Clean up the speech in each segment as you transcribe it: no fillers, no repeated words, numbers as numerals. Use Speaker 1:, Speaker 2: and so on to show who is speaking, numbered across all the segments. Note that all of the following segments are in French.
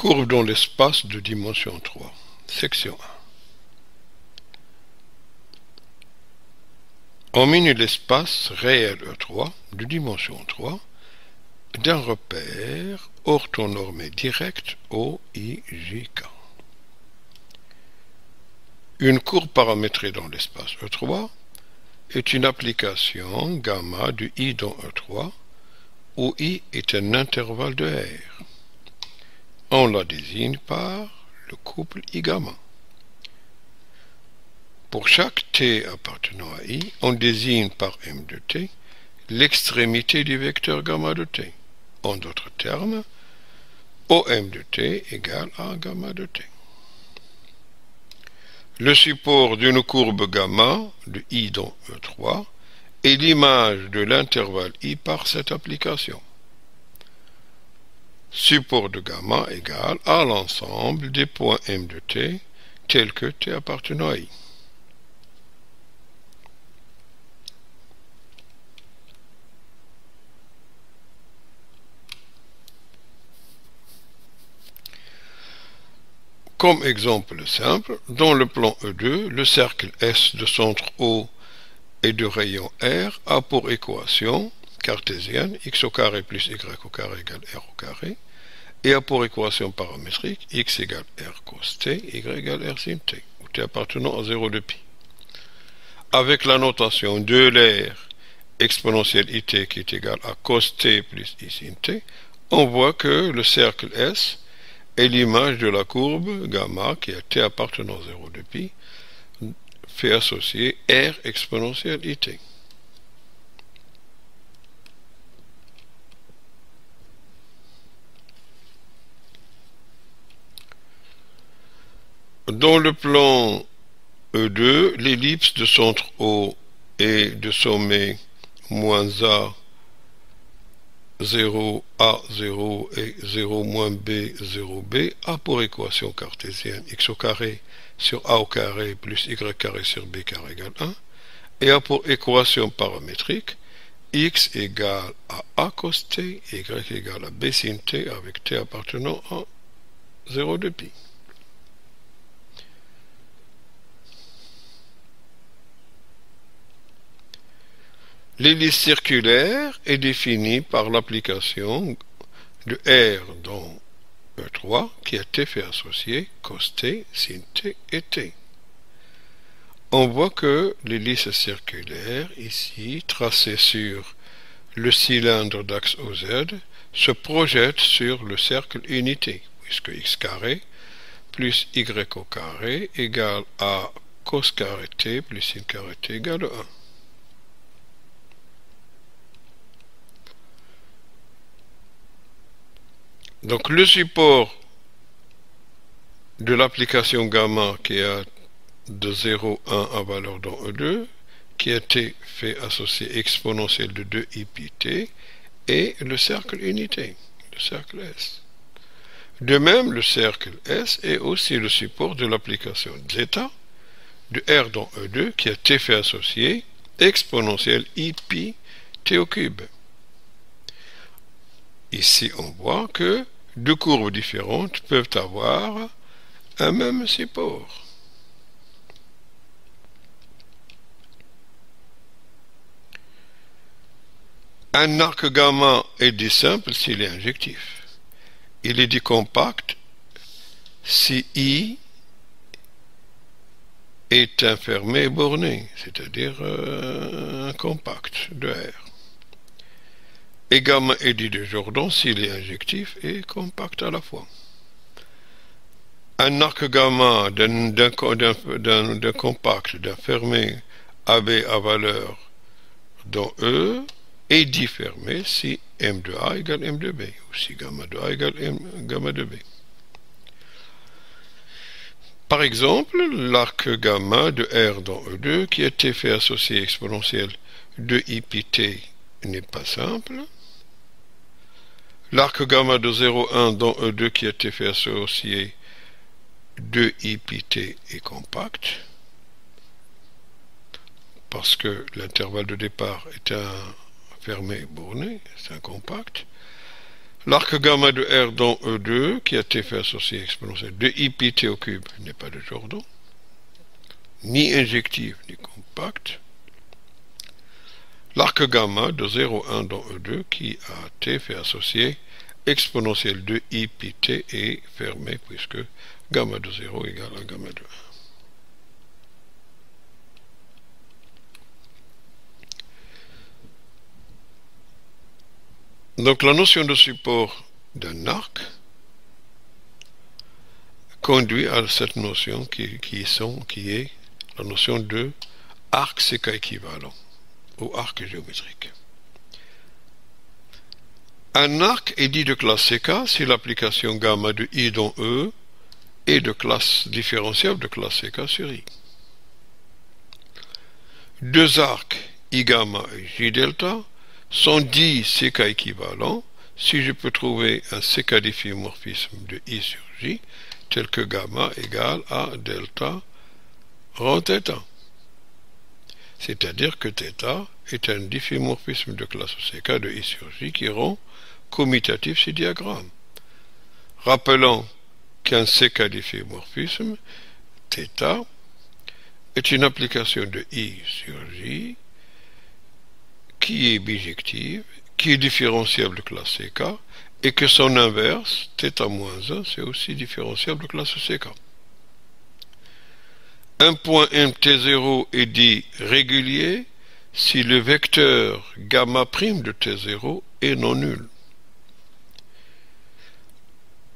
Speaker 1: Courbe dans l'espace de dimension 3. Section 1. On mine l'espace réel E3 de dimension 3 d'un repère orthonormé direct OIJK. Une courbe paramétrée dans l'espace E3 est une application gamma de I dans E3 où I est un intervalle de R. On la désigne par le couple I gamma. Pour chaque t appartenant à I, on désigne par M de t l'extrémité du vecteur gamma de t. En d'autres termes, OM de t égale à gamma de t. Le support d'une courbe gamma de I dans E3 est l'image de l'intervalle I par cette application. Support de gamma égale à l'ensemble des points M de t tels que t appartenant à I. Comme exemple simple, dans le plan E2, le cercle S de centre O et de rayon R a pour équation cartésienne x au carré plus y au carré égale r au carré et a pour équation paramétrique x égale r cos t, y égale r sin t, où t appartenant à 0 de pi. Avec la notation de l'air exponentielle it qui est égale à cos t plus i sin t, on voit que le cercle S est l'image de la courbe gamma qui a t appartenant à 0 de pi fait associer r exponentielle it. Dans le plan E2, l'ellipse de centre O et de sommet moins A 0 A0 et 0 moins B 0B a pour équation cartésienne x au carré sur A au carré plus y carré sur B carré égale 1 et a pour équation paramétrique x égale à A cos t, y égale à B sin t avec t appartenant à 0 de pi. L'hélice circulaire est définie par l'application de R dans E3 qui a t fait associer cos t, sin t et t. On voit que l'hélice circulaire, ici tracée sur le cylindre d'axe OZ, se projette sur le cercle unité, puisque x carré plus y au carré égale à cos carré t plus sin carré t égale 1. Donc le support de l'application gamma qui a de 0, 1 à valeur dans E2, qui a été fait associer exponentielle de 2 i pi t, est le cercle unité, le cercle S. De même, le cercle S est aussi le support de l'application zeta de R dans E2, qui a été fait associer exponentielle i pi t au cube. Ici, on voit que deux courbes différentes peuvent avoir un même support. Un arc gamma est dit simple s'il est injectif. Il est dit compact si I est un fermé borné, c'est-à-dire un compact de R. Et gamma est dit de Jordan s'il est injectif et compact à la fois. Un arc gamma d'un compact, d'un fermé AB à valeur dans E est dit fermé si M de A égale M de B, ou si gamma de A égale gamma de B. Par exemple, l'arc gamma de R dans E2 qui a été fait associer exponentielle de I pi t n'est pas simple. L'arc gamma de 0,1 dans E2 qui a été fait associer 2i pi t est compact, parce que l'intervalle de départ est un fermé borné, c'est un compact. L'arc gamma de R dans E2, qui a été fait associé exponentiel de I pi t au cube, n'est pas de Jordan, ni injectif, ni compact. L'arc gamma de 0,1 dans E2, qui a été fait associé exponentiel de I pi t est fermé, puisque gamma de 0 égale à gamma de 1. Donc la notion de support d'un arc conduit à cette notion qui est la notion de arc séca équivalent ou arc géométrique. Un arc est dit de classe séca si l'application gamma de I dans E est de classe différentiable de classe séca sur I. Deux arcs I gamma et J delta sont dits séca équivalents si je peux trouver un séca difféomorphisme de I sur J tel que gamma égale à delta rho θ. C'est-à-dire que θ est un difféomorphisme de classe séca de I sur J qui rend commutatif ce diagramme. Rappelons qu'un séca difféomorphisme θ est une application de I sur J qui est bijective, qui est différenciable de classe séca, et que son inverse, θ-1, c'est aussi différentiable de classe séca. Un point T0 est dit régulier si le vecteur gamma' de T0 est non nul.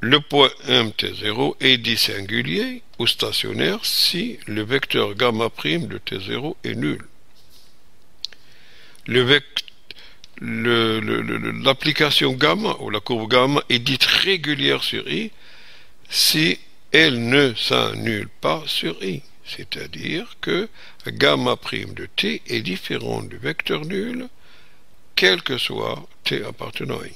Speaker 1: Le point T0 est dit singulier ou stationnaire si le vecteur gamma' de T0 est nul. L'application gamma ou la courbe gamma est dite régulière sur I si elle ne s'annule pas sur I. C'est-à-dire que gamma' de T est différent du vecteur nul, quel que soit T appartenant à I.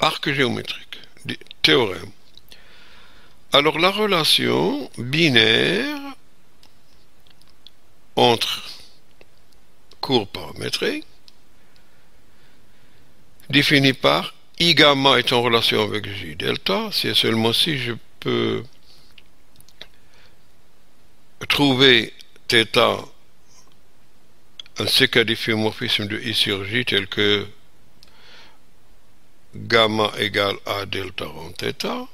Speaker 1: Arc géométrique, théorème. Alors la relation binaire entre courbes paramétrées définie par I gamma est en relation avec J delta, c'est seulement si je peux trouver θ un séca difféomorphisme de I sur J tel que gamma égale à delta rho θ,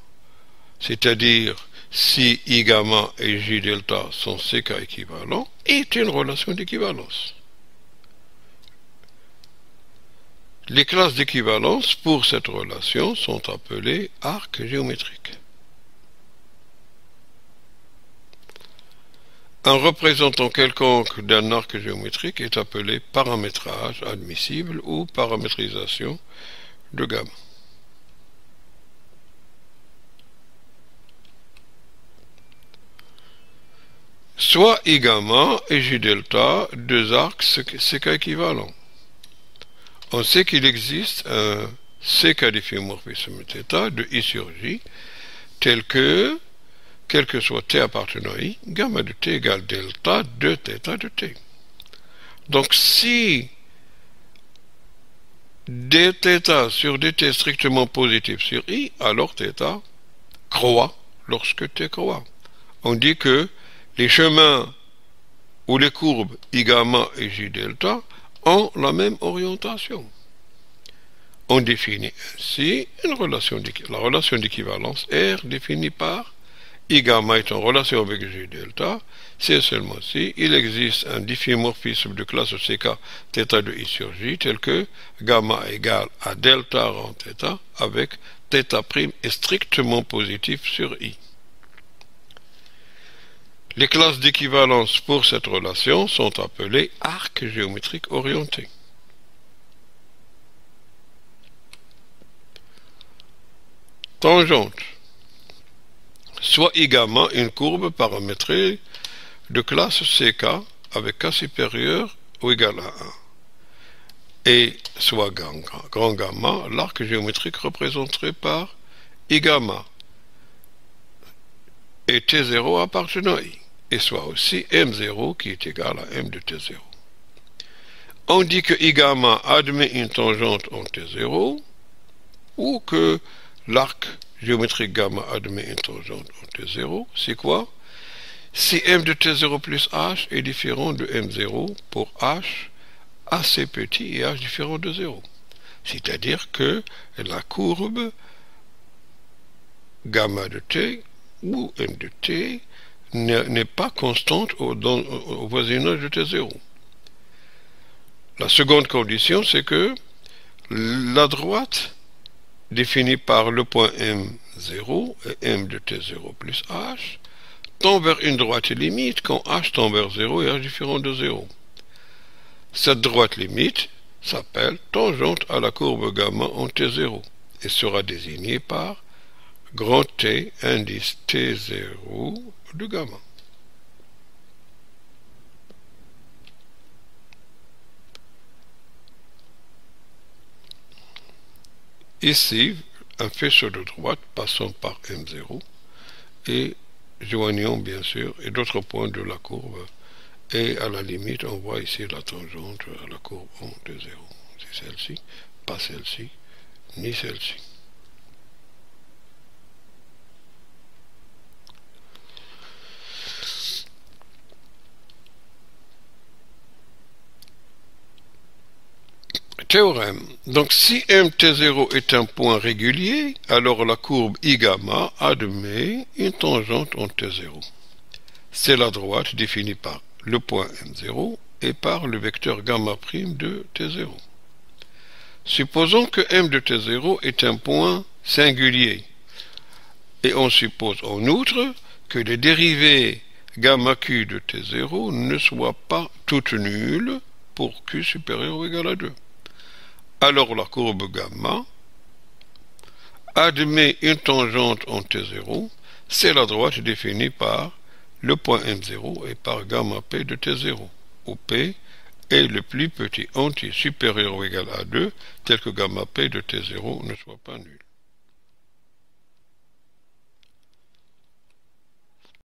Speaker 1: c'est-à-dire si I gamma et J delta sont séca équivalents, est une relation d'équivalence. Les classes d'équivalence pour cette relation sont appelées arcs géométriques. Un représentant quelconque d'un arc géométrique est appelé paramétrage admissible ou paramétrisation de gamma. Soit I gamma et J delta, deux arcs séca équivalents. On sait qu'il existe un séca difféomorphisme θ de I sur J, tel que, quel que soit T appartenant à I, gamma de T égale delta de θ de T. Donc si dθ sur dt est strictement positif sur I, alors θ croît lorsque T croît. On dit que les chemins ou les courbes I gamma et J delta ont la même orientation. On définit ainsi la relation d'équivalence R définie par I gamma est en relation avec J delta, c'est seulement si il existe un difféomorphisme de classe séca θ de I sur J tel que gamma égale à delta rho θ avec θ' est strictement positif sur I. Les classes d'équivalence pour cette relation sont appelées arcs géométriques orientés. Tangente. Soit I gamma une courbe paramétrée de classe CK avec K supérieur ou égal à 1. Et soit grand gamma, l'arc géométrique représenté par I gamma et T0 appartenant à I. Et soit aussi M0 qui est égal à M de T0. On dit que I gamma admet une tangente en T0 ou que l'arc géométrique gamma admet une tangente en T0. C'est quoi? Si M de T0 plus H est différent de M0 pour H assez petit et H différent de 0. C'est-à-dire que la courbe gamma de T ou M de T n'est pas constante au voisinage de T0. La seconde condition, c'est que la droite définie par le point M0 et M de T0 plus H tend vers une droite limite quand H tend vers 0 et H différent de 0. Cette droite limite s'appelle tangente à la courbe gamma en T0 et sera désignée par grand T indice T0 de gamma. Ici, un faisceau de droite passant par M0 et joignant bien sûr et d'autres points de la courbe. Et à la limite, on voit ici la tangente à la courbe en T0. C'est celle-ci, pas celle-ci, ni celle-ci. Théorème. Donc si MT0 est un point régulier, alors la courbe I gamma admet une tangente en T0. C'est la droite définie par le point M0 et par le vecteur gamma prime de T0. Supposons que M de T0 est un point singulier. Et on suppose en outre que les dérivées gamma Q de T0 ne soient pas toutes nulles pour Q supérieur ou égal à 2. Alors la courbe gamma admet une tangente en T0, c'est la droite définie par le point M0 et par gamma P de T0, où P est le plus petit entier supérieur ou égal à 2, tel que gamma P de T0 ne soit pas nul.